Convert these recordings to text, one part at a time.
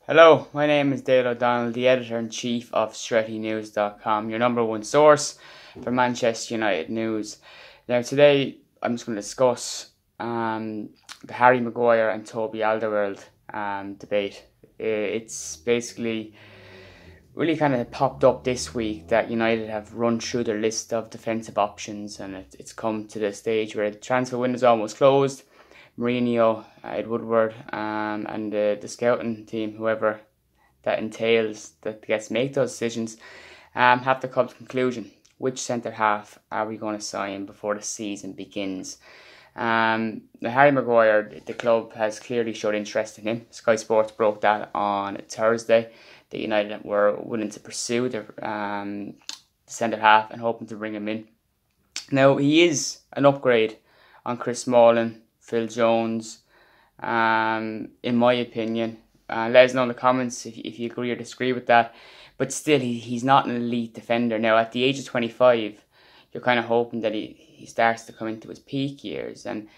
Hello, my name is Dale O'Donnell, the editor-in-chief of StrettyNews.com, your number one source for Manchester United news. Now today I'm just going to discuss the Harry Maguire and Toby Alderweireld debate. It's basically really kind of popped up this week that United have run through their list of defensive options, and it's come to the stage where the transfer window is almost closed. Mourinho, Ed Woodward, and the scouting team, whoever that entails, that gets to make those decisions, have to come to conclusion. Which centre half are we going to sign before the season begins? Harry Maguire, the club has clearly showed interest in him. Sky Sports broke that on Thursday. That United were willing to pursue their centre half and hoping to bring him in. Now, he is an upgrade on Chris Smalling, Phil Jones, in my opinion. Let us know in the comments if you agree or disagree with that. But still, he's not an elite defender. Now, at the age of 25, you're kind of hoping that he starts to come into his peak years. And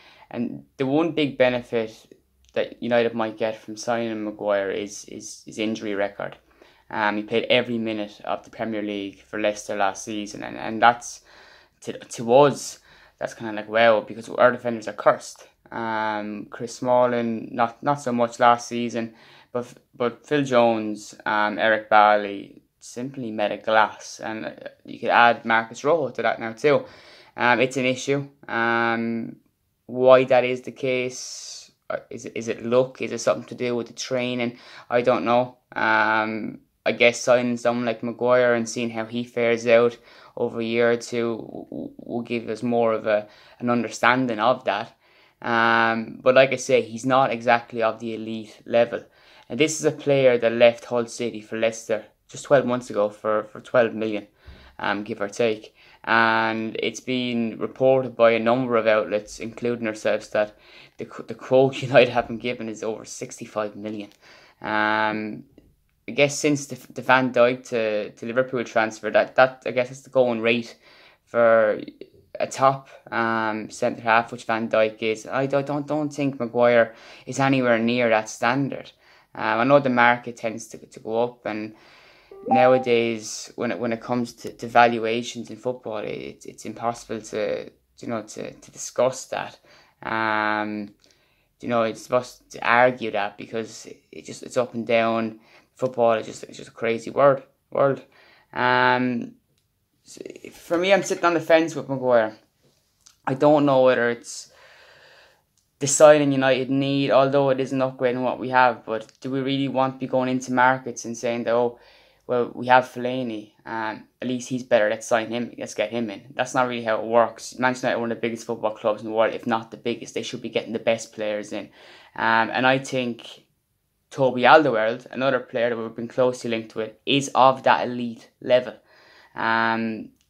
the one big benefit that United might get from signing Maguire is his injury record. He played every minute of the Premier League for Leicester last season. And that's, to us, that's kind of like, wow, because our defenders are cursed. Chris Smalling, not so much last season, but Phil Jones, Eric Bailly simply made a glass, and you could add Marcus Rojo to that now too. It's an issue. Why that is the case? Is it luck? Is it something to do with the training? I don't know. I guess signing someone like Maguire and seeing how he fares out over a year or two will give us more of an understanding of that. But like I say, he's not exactly of the elite level. And this is a player that left Hull City for Leicester just 12 months ago for 12 million, give or take. And it's been reported by a number of outlets, including ourselves, that the quote United have been given is over 65 million. I guess since the Van Dijk to Liverpool transfer, that I guess is the going rate for a top centre half, which Van Dijk is. I don't think Maguire is anywhere near that standard. I know the market tends to go up, and nowadays when it comes to valuations in football, it's impossible to discuss that. It's supposed to argue that because it's up and down. Football is just a crazy world. For me, I'm sitting on the fence with Maguire. I don't know whether it's the signing United need, although it is an upgrade in what we have. But do we really want to be going into markets and saying that, oh, well, we have Fellaini, at least he's better, let's sign him, let's get him in. That's not really how it works. Manchester United are one of the biggest football clubs in the world, if not the biggest. They should be getting the best players in. And I think Toby Alderweireld, another player that we've been closely linked to it, is of that elite level.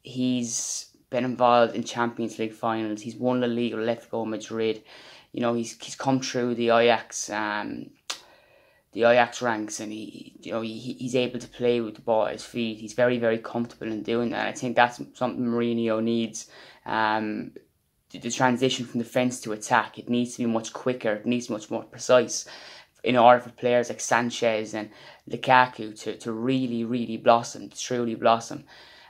He's been involved in Champions League finals. He's won the league with Atletico Madrid. He's come through the Ajax ranks, and he's able to play with the ball at his feet. He's very, very comfortable in doing that. I think that's something Mourinho needs. The transition from defence to attack, it needs to be much quicker. It needs to be much more precise in order for players like Sanchez and Lukaku to really, really blossom, to truly blossom.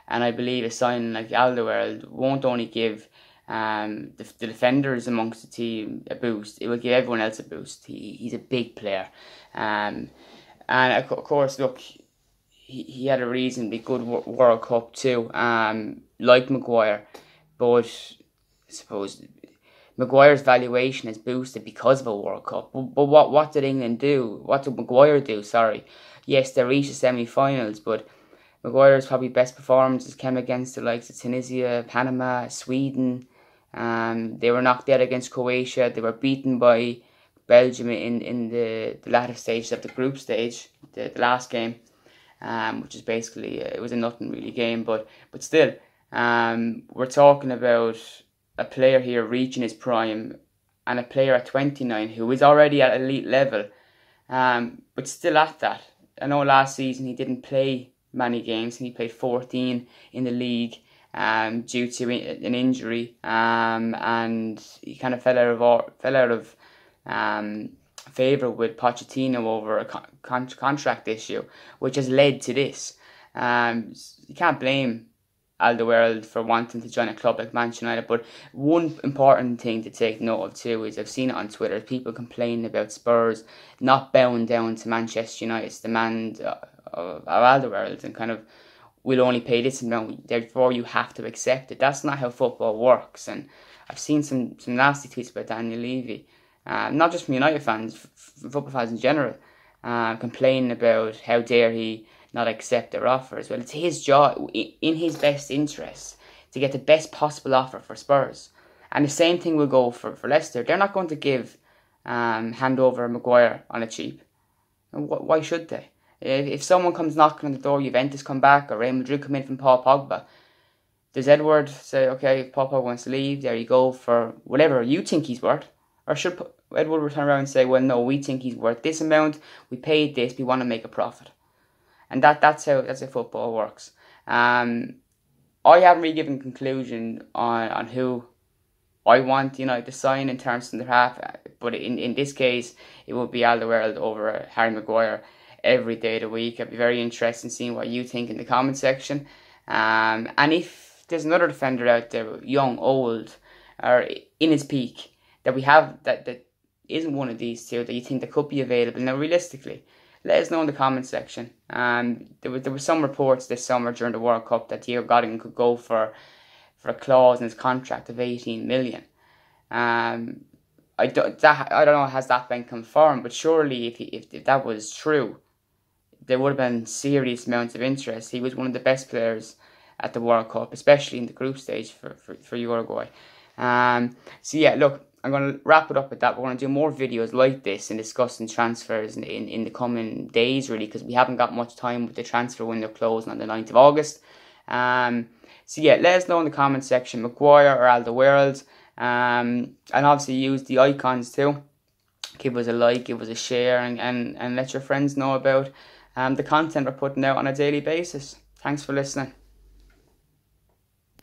And I believe a signing like Alderweireld won't only give the defenders amongst the team a boost, it will give everyone else a boost. He's a big player. And of course, look, he had a reasonably good World Cup too, like Maguire. But I suppose Maguire's valuation is boosted because of a World Cup. But what did England do? What did Maguire do? Sorry. Yes, they reached the semi-finals, but Maguire's probably best performances came against the likes of Tunisia, Panama, Sweden. They were knocked out against Croatia. They were beaten by Belgium in the latter stages of the group stage, the last game, which is basically, it was a nothing really game. But still, we're talking about a player here reaching his prime, and a player at 29 who is already at elite level, but still at that. I know last season he didn't play many games, and he played 14 in the league due to an injury, and he kind of fell out of favourite with Pochettino over a contract issue, which has led to this. You can't blame Alderweireld for wanting to join a club like Manchester United, but one important thing to take note of too is, I've seen it on Twitter, people complaining about Spurs not bowing down to Manchester United's demand of Alderweireld, and kind of, we'll only pay this amount, therefore you have to accept it. That's not how football works, and I've seen some nasty tweets about Daniel Levy, not just from United fans, from football fans in general, complaining about how dare he not accept their offers. Well, it's his job, in his best interest, to get the best possible offer for Spurs. And the same thing will go for Leicester. They're not going to give hand over Maguire on a cheap. Why should they? If someone comes knocking on the door, Juventus come back, or Real Madrid come in from Paul Pogba, does Edward say, okay, if Paul Pogba wants to leave, there you go for whatever you think he's worth? Or should Edward return around and say, well, no, we think he's worth this amount, we paid this, we want to make a profit? And that's how football works. I haven't really given a conclusion on who I want United to sign in terms of their half, but in this case, it would be Alderweireld over Harry Maguire every day of the week. I'd be very interested in seeing what you think in the comment section. And if there's another defender out there, young, old, or in his peak, that we have that isn't one of these two, that you think that could be available, now realistically, let us know in the comment section. There were some reports this summer during the World Cup that Diego Godin could go for a clause in his contract of 18 million. I don't know, has that been confirmed? But surely, if that was true, there would have been serious amounts of interest. He was one of the best players at the World Cup, especially in the group stage for Uruguay. So yeah, look, I'm going to wrap it up with that. We're going to do more videos like this and discussing transfers in the coming days, really, because we haven't got much time with the transfer window closing on the 9th of August. So yeah, let us know in the comment section, Maguire or Alderweireld. And obviously use the icons too. Give us a like, give us a share, and let your friends know about the content we're putting out on a daily basis. Thanks for listening.